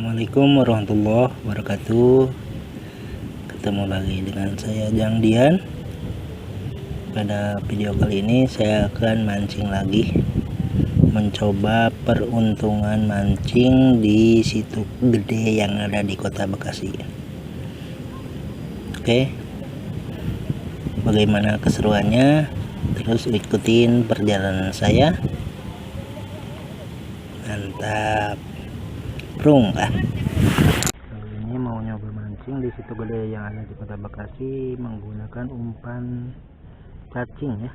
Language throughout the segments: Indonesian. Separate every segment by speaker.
Speaker 1: Assalamualaikum warahmatullahi wabarakatuh. Ketemu lagi dengan saya Jang Dian. Pada video kali ini saya akan mancing lagi, mencoba peruntungan mancing di situ gede yang ada di Kota Bekasi. Oke, bagaimana keseruannya? Terus ikutin perjalanan saya. Mantap. Kali ini mau nyoba mancing di situ gede yang ada di Kota Bekasi menggunakan umpan cacing ya.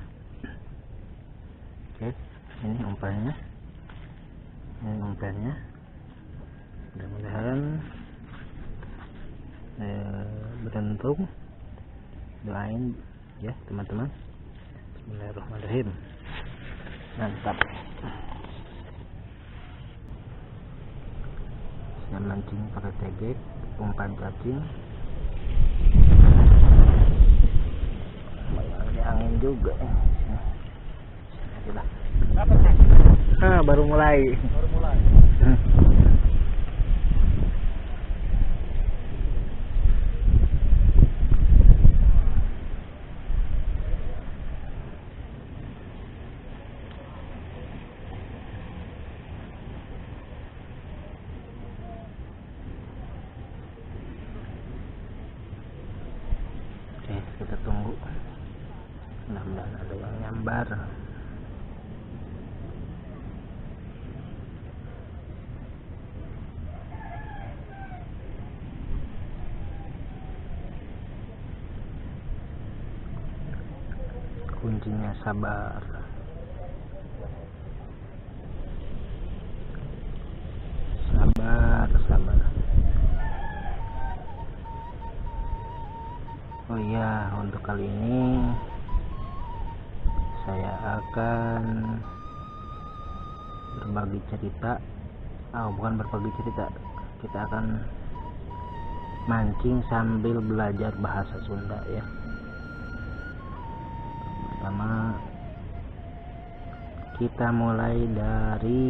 Speaker 1: Oke, ini umpannya, mudah-mudahan beruntung. Doain ya teman-teman. Bismillahirrahmanirrahim. Mantap. Saya mancing pakai tegek, umpan cacing. Ada angin juga. Baru mulai. Kita tunggu, mudah-mudahan ada yang nyambar. Kuncinya sabar. Oh iya, untuk kali ini saya akan berbagi cerita. Bukan berbagi cerita, kita akan mancing sambil belajar bahasa Sunda ya. Pertama kita mulai dari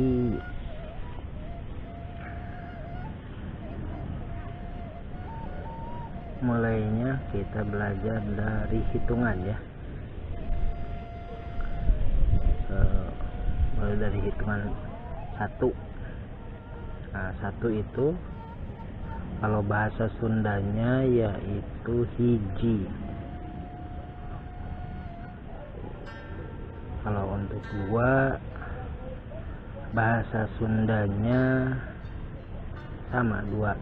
Speaker 1: kita belajar dari hitungan ya. Mulai dari hitungan 1. Nah, 1 itu kalau bahasa Sundanya yaitu hiji. Kalau untuk 2 bahasa Sundanya sama 2.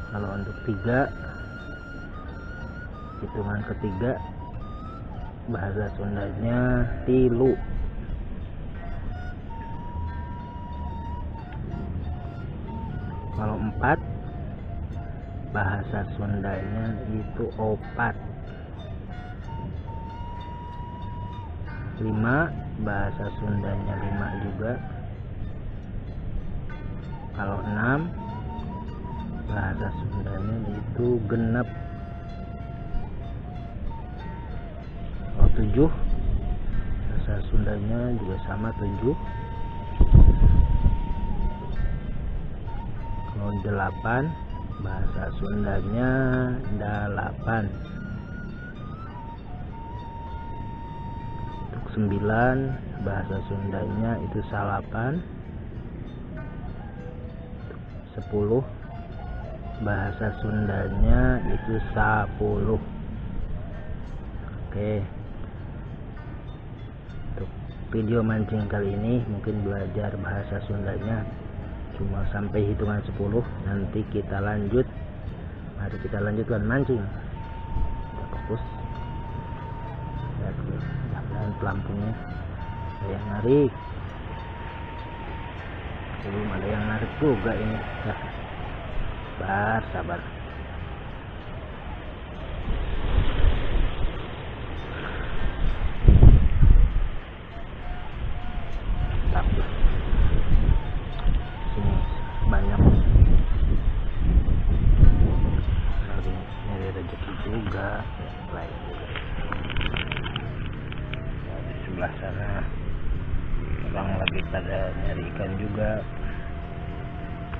Speaker 1: Kalau untuk 3, hitungan ketiga bahasa Sundanya tilu. Kalau 4 bahasa Sundanya itu opat. 5 bahasa Sundanya 5 juga. Kalau 6 bahasa Sundanya itu genep. Kalau 7 bahasa Sundanya juga sama 7. Kalau 8 bahasa Sundanya 8. Untuk 9 bahasa Sundanya itu salapan. 10 bahasa Sundanya itu 10. Oke, untuk video mancing kali ini mungkin belajar bahasa Sundanya cuma sampai hitungan 10. Nanti kita lanjut. Mari kita lanjutkan mancing. Kita fokus. Lihat mudah-mudahan pelampungnya ada yang narik. Belum ada yang narik juga ini. Sabar. Tapi sini banyak nyari rezeki juga, lain juga. Di sebelah sana orang lagi pada nyari ikan juga.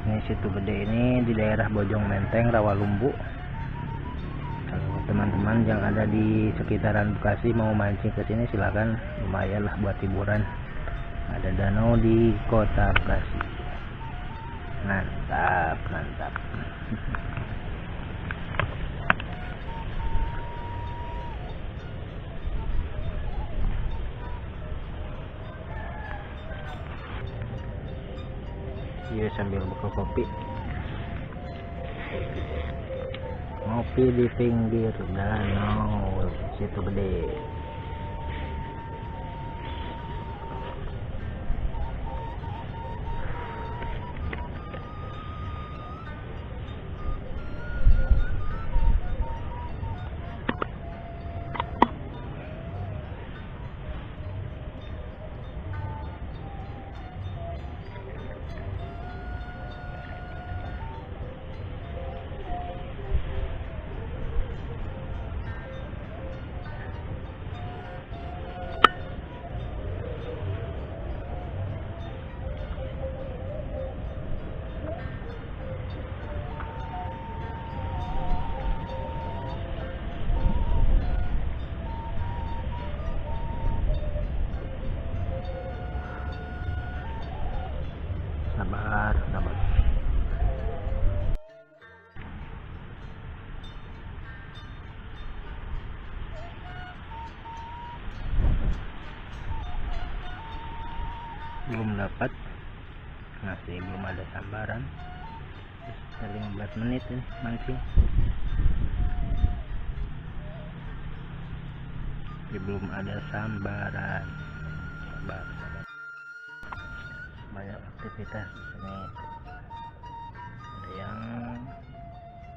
Speaker 1: Ini Situ Gede ini di daerah Bojong Menteng, Rawalumbu. Kalau teman-teman yang ada di sekitaran Bekasi mau mancing ke sini silakan, lumayan lah buat hiburan. Ada danau di kota Bekasi. Mantap, mantap. Iya, sambil buka kopi, ngopi di pinggir danau Situ Gede. Sabar, sabar. Belum dapat, masih belum ada sambaran. Sudah 15 menit ini mancing. Jadi belum ada sambaran. Sabar, sabar. Banyak aktivitas ini. Ada yang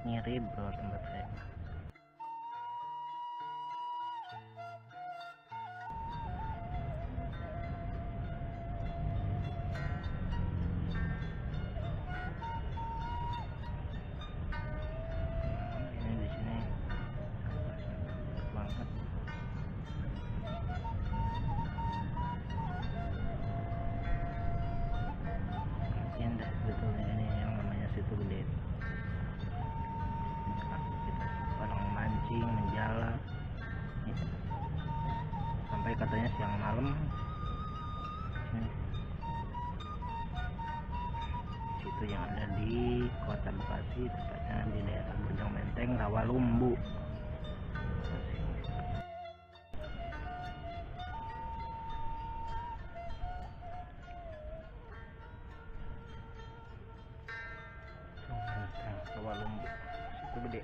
Speaker 1: ngirim bro tempat saya. Ini di sini banget. Indah sebetulnya ini yang namanya Situ Gede. Aktivitas orang mancing, menjala, sampai katanya siang malam. Situ yang ada di kota Bekasi, tepatnya di daerah Bojong Menteng, Rawalumbu. Rawalumbu, Situ Gede.